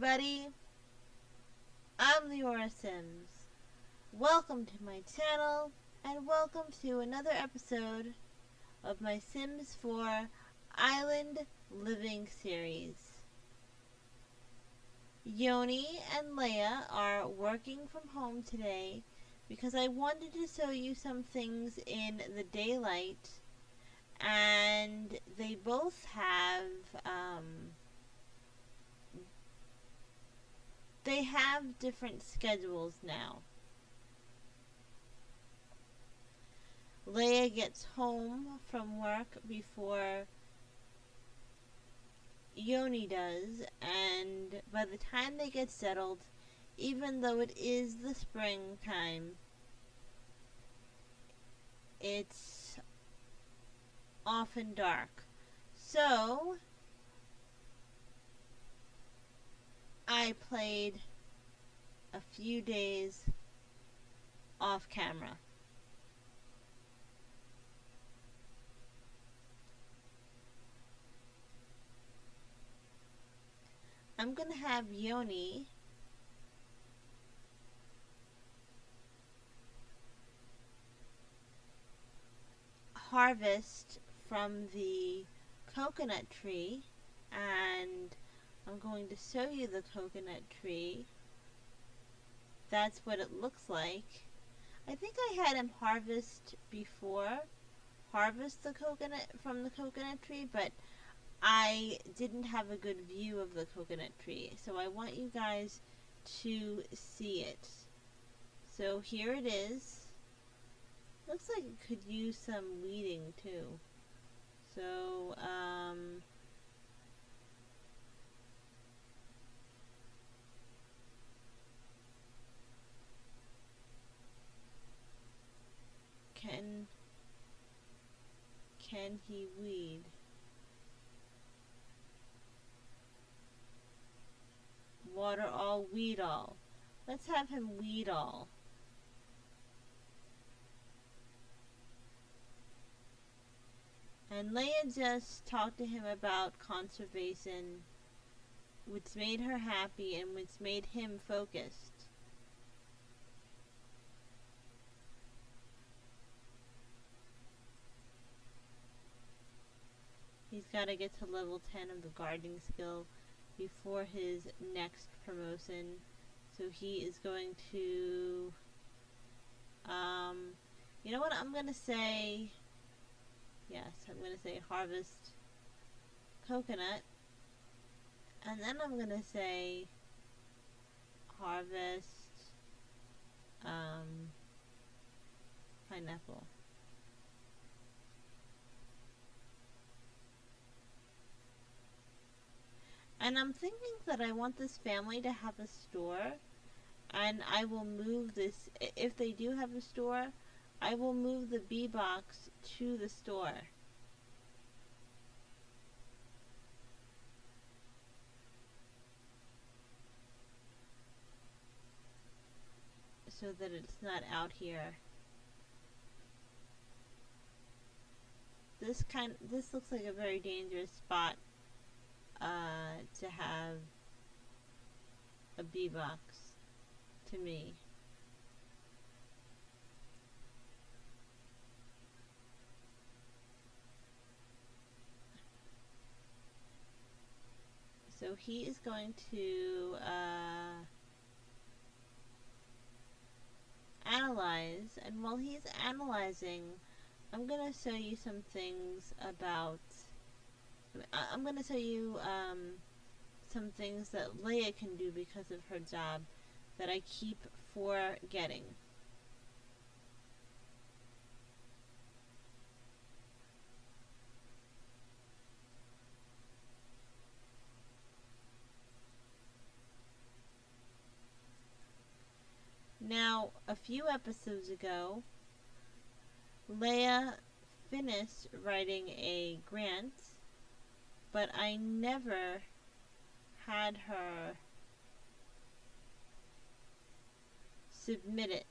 everybody, I'm Leora Sims. Welcome to my channel and welcome to another episode of my Sims 4 Island Living series. Yoni and Leah are working from home today because I wanted to show you some things in the daylight, and they both have different schedules now. Leah gets home from work before Yoni does, and by the time they get settled, even though it is the springtime, it's often dark. So I played a few days off camera. I'm gonna have Yoni harvest from the coconut tree, and I'm going to show you the coconut tree. That's what it looks like. I think I had him harvest the coconut from the coconut tree, but I didn't have a good view of the coconut tree, so I want you guys to see it. So here it is. Looks like it could use some weeding too. So can he weed? Water all, weed all. Let's have him weed all. And Leah just talked to him about conservation, which made her happy and which made him focused. He's got to get to level 10 of the gardening skill before his next promotion. So he is going to, you know what, I'm going to say, yes, I'm going to say harvest coconut. And then I'm going to say harvest pineapple. And I'm thinking that I want this family to have a store, and I will move this, if they do have a store, I will move the bee box to the store. So that it's not out here. This looks like a very dangerous spot to have a bee box to me. So he is going to analyze, and while he's analyzing, I'm going to show you some things about, I'm going to show you some things that Leah can do because of her job that I keep forgetting. Now, a few episodes ago, Leah finished writing a grant, but I never had her submit it.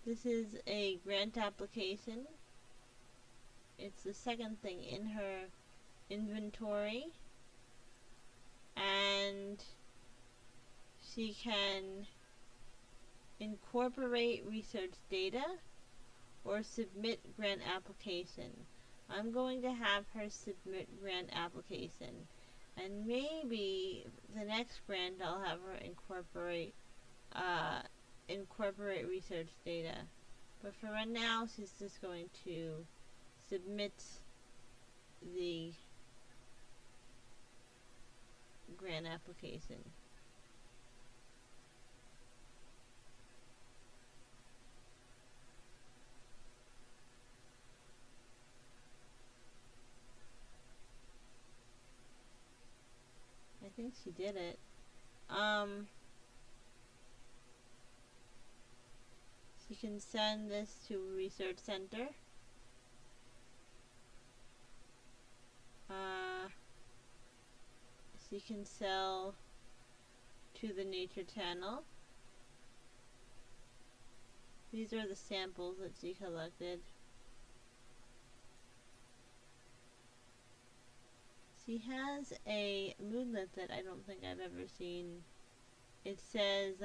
This is a grant application. It's the second thing in her inventory. and she can incorporate research data or submit grant application. I'm going to have her submit grant application, and maybe the next grant I'll have her incorporate research data. But for right now, she's just going to submit the grant application. I think she did it. She can send this to a research center. She can sell to the Nature Channel. These are the samples that she collected. She has a moodlet that I don't think I've ever seen. It says,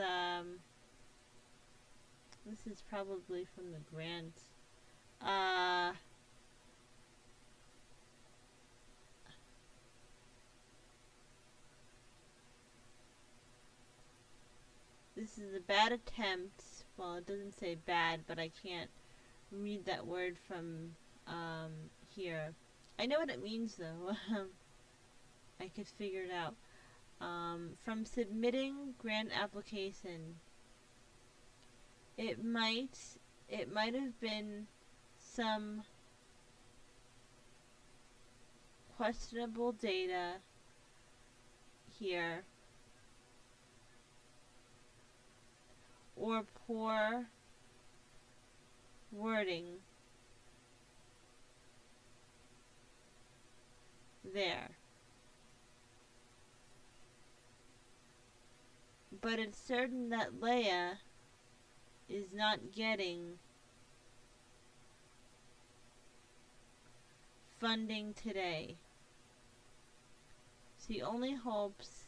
this is probably from the grant. This is a bad attempt. Well, it doesn't say bad, but I can't read that word from here. I know what it means though. I could figure it out. From submitting grant application, it might have been some questionable data here, or poor wording there. But it's certain that Leah is not getting funding today. She only hopes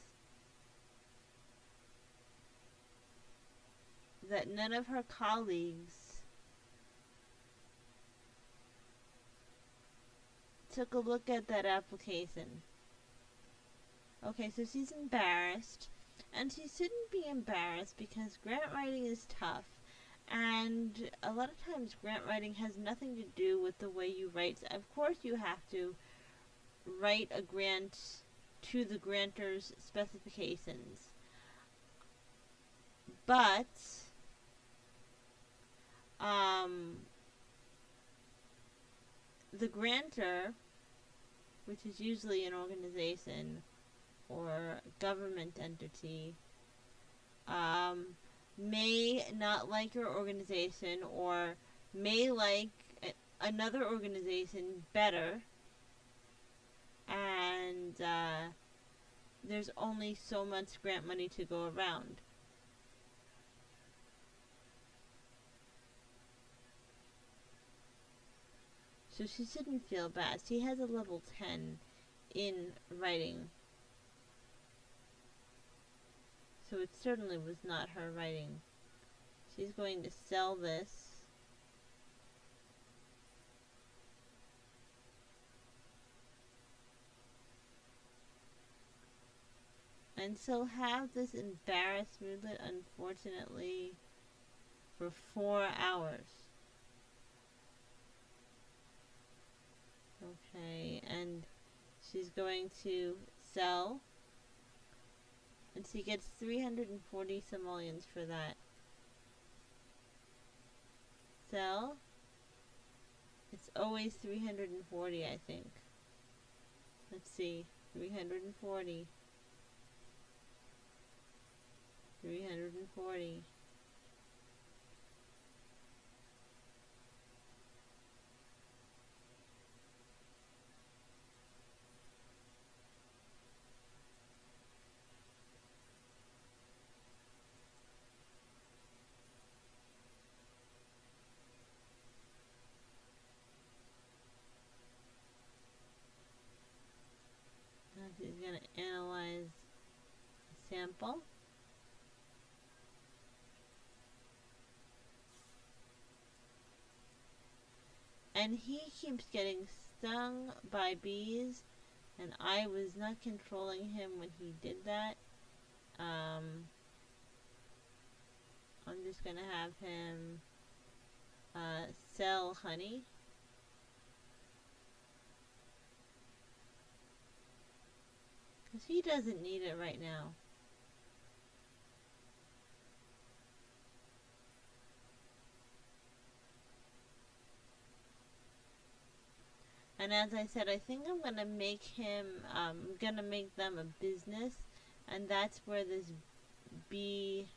that none of her colleagues took a look at that application. Okay, so she's embarrassed, and she shouldn't be embarrassed because grant writing is tough, and a lot of times grant writing has nothing to do with the way you write. Of course you have to write a grant to the grantor's specifications, but the grantor, which is usually an organization or government entity, may not like your organization or may like another organization better, and there's only so much grant money to go around. So she shouldn't feel bad. She has a level 10 in writing. So it certainly was not her writing. She's going to sell this. And she'll have this embarrassed moodlet, unfortunately, for 4 hours. Okay, and she's going to sell, and she gets 340 simoleons for that. Sell. It's always 340, I think. Let's see. 340. 340. Now she's going to analyze example. And he keeps getting stung by bees, and I was not controlling him when he did that. I'm just gonna have him sell honey. Because he doesn't need it right now. And as I said, I think I'm gonna make him, gonna make them a business, and that's where this bee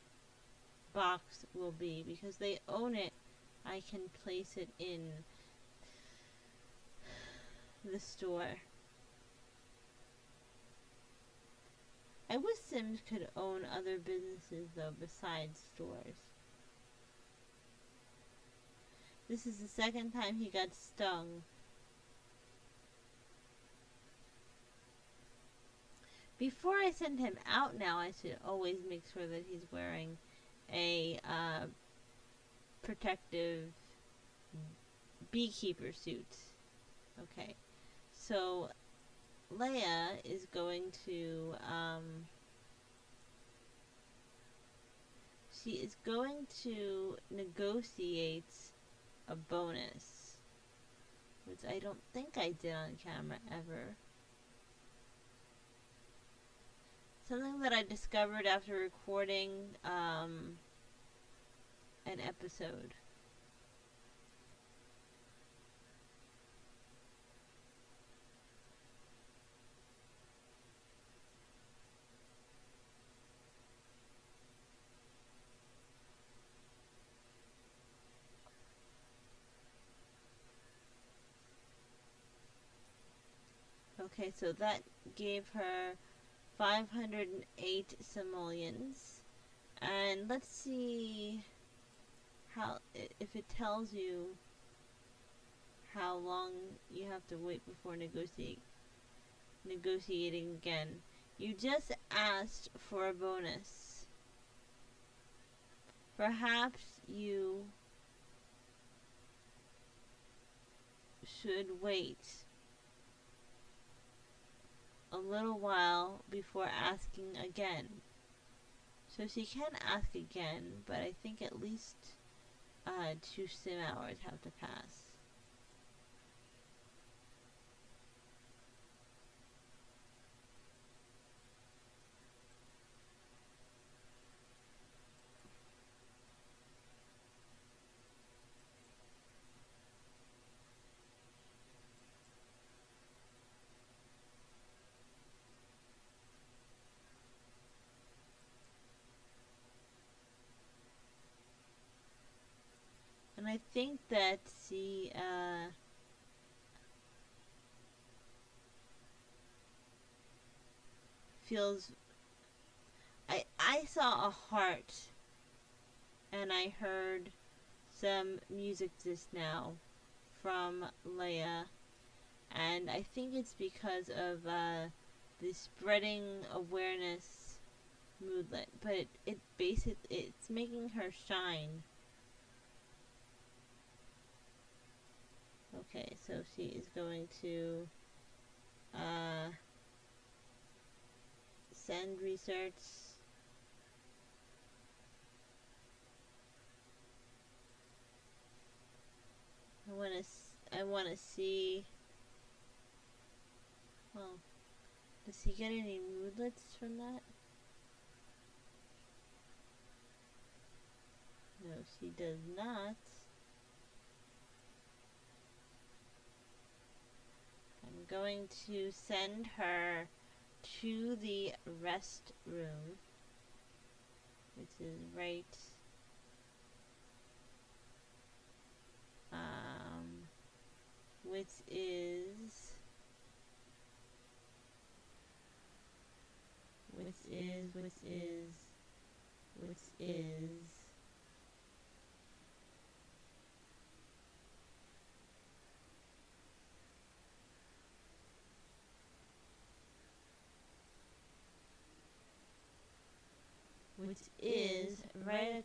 box will be. Because they own it, I can place it in the store. I wish Sims could own other businesses though besides stores. This is the second time he got stung. Before I send him out now, I should always make sure that he's wearing a protective beekeeper suit. Okay, so Leah is going to, she is going to negotiate a bonus, which I don't think I did on camera ever. Something that I discovered after recording an episode. Okay, so that gave her 508 simoleons. And let's see how, if it tells you how long you have to wait before negotiating again. You just asked for a bonus. Perhaps you should wait a little while before asking again. So she can ask again, but I think at least 2 sim hours have to pass. And I think that she feels, I saw a heart and I heard some music just now from Leah, and I think it's because of the spreading awareness moodlet, but it basically, it's making her shine. Okay, so she is going to send research. I wanna see. Well, does he get any moodlets from that? No, she does not. I'm going to send her to the rest room, which is right which is which is right,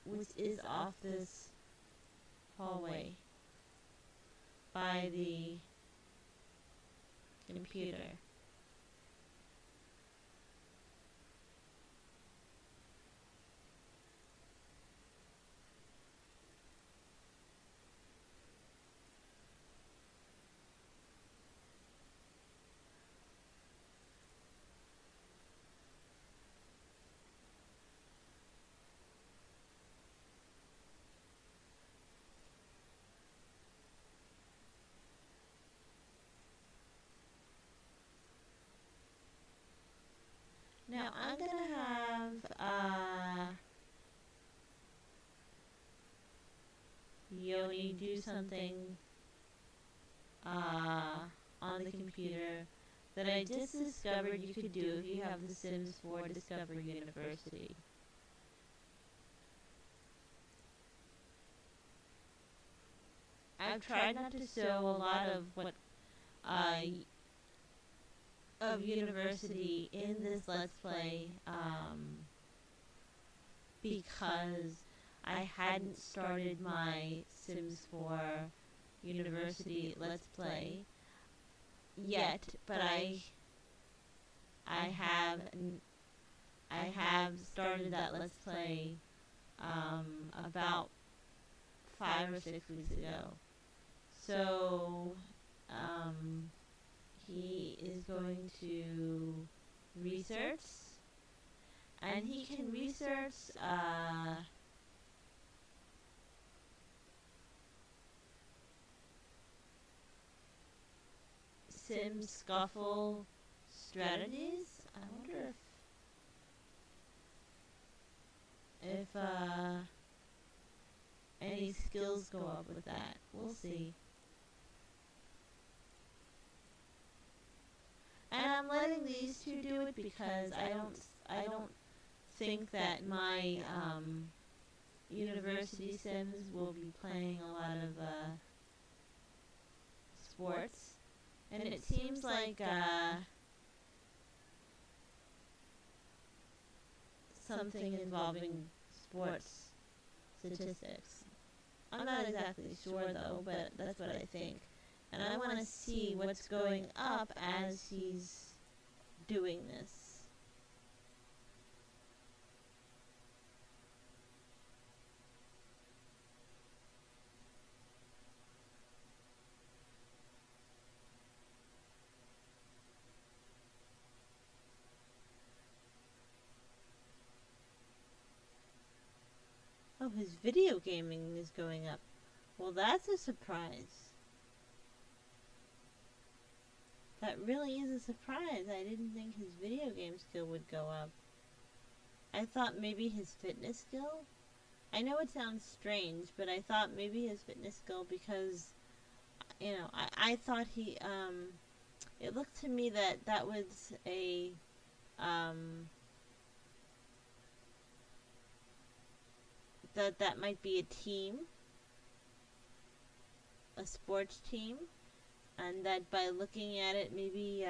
which is off this hallway by the computer. Now I'm gonna have Yoni do something on the computer that I just discovered you could do if you have the Sims 4 Discover University. I've tried not to show a lot of what of university in this Let's Play because I hadn't started my Sims 4 University Let's Play yet, but I have started that Let's Play about 5 or 6 weeks ago. So he is going to research, and he can research Sim Scuffle strategies. I wonder if any skills go up with that. We'll see. And I'm letting these two do it because I don't think that my university Sims will be playing a lot of sports. And it seems like something involving sports statistics. I'm not exactly sure though, but that's what I think. And I want to see what's going up as he's doing this. Oh, his video gaming is going up. Well, that's a surprise. That really is a surprise. I didn't think his video game skill would go up. I thought maybe his fitness skill? I know it sounds strange, but I thought maybe his fitness skill because, you know, I thought he, it looked to me that that was a, that might be a team, a sports team, and that by looking at it, maybe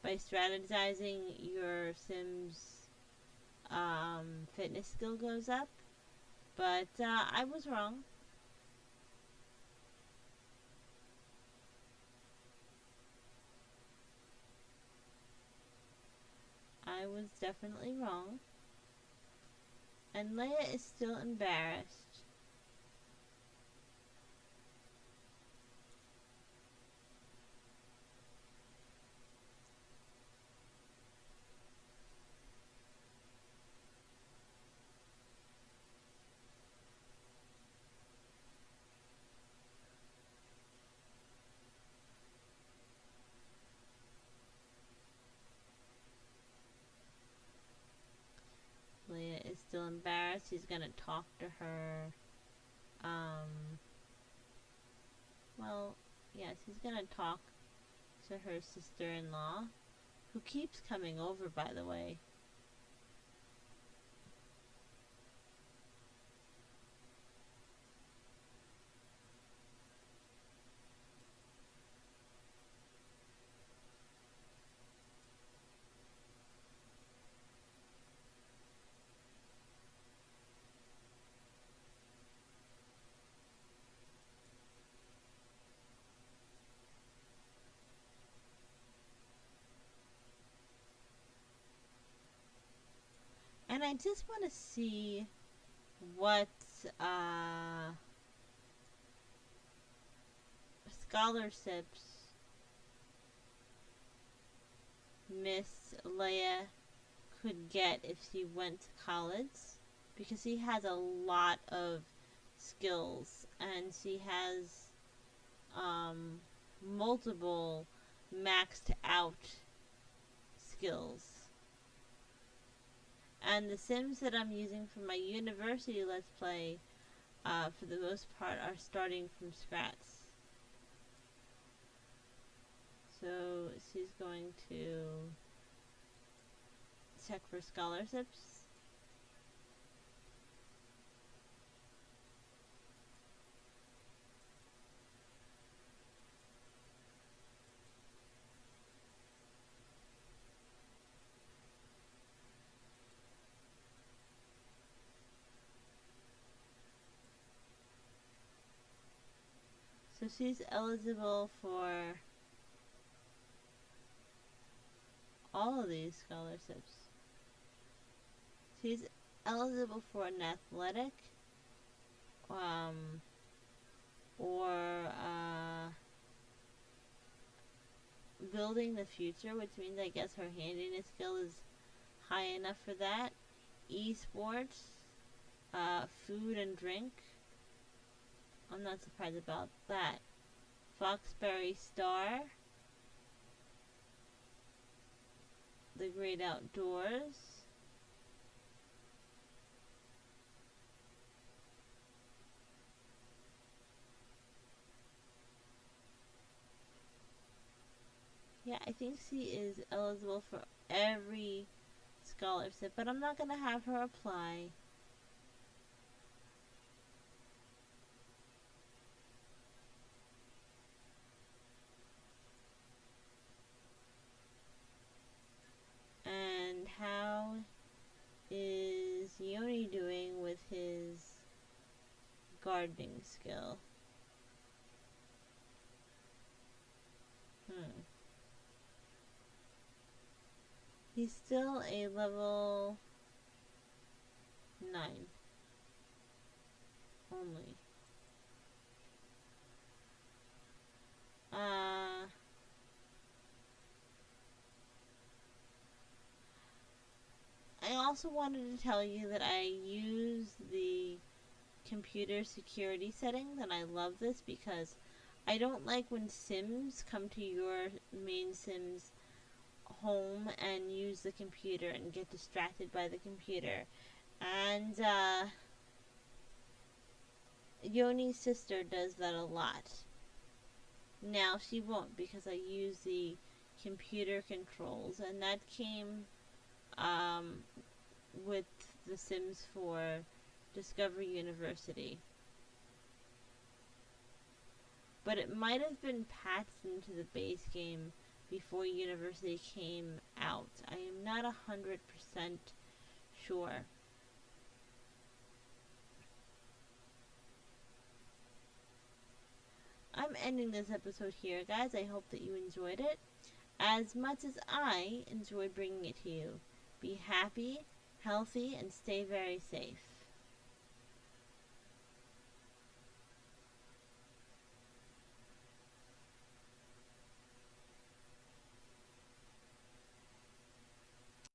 by strategizing, your Sims fitness skill goes up. But I was wrong. I was definitely wrong. And Leah is still embarrassed. Leah is still embarrassed. He's gonna talk to her. Well, yes, he's gonna talk to her sister-in-law, who keeps coming over, by the way. And I just want to see what scholarships Miss Leah could get if she went to college, because she has a lot of skills and she has multiple maxed out skills. And the Sims that I'm using for my university Let's Play, for the most part, are starting from scratch. So she's going to check for scholarships. So she's eligible for all of these scholarships. She's eligible for an athletic, or building the future, which means I guess her handiness skill is high enough for that. Esports, food and drink. I'm not surprised about that. Foxberry Star, the great outdoors. Yeah, I think she is eligible for every scholarship, but I'm not going to have her apply. And how is Yoni doing with his gardening skill? He's still a level 9 only. I also wanted to tell you that I use the computer security settings, and I love this because I don't like when Sims come to your main Sims home and use the computer and get distracted by the computer. And Yoni's sister does that a lot. Now she won't, because I use the computer controls, and that came with The Sims 4 Discovery University. But it might have been patched into the base game before University came out. I am not 100% sure. I'm ending this episode here, guys. I hope that you enjoyed it as much as I enjoyed bringing it to you. Be happy, healthy, and stay very safe.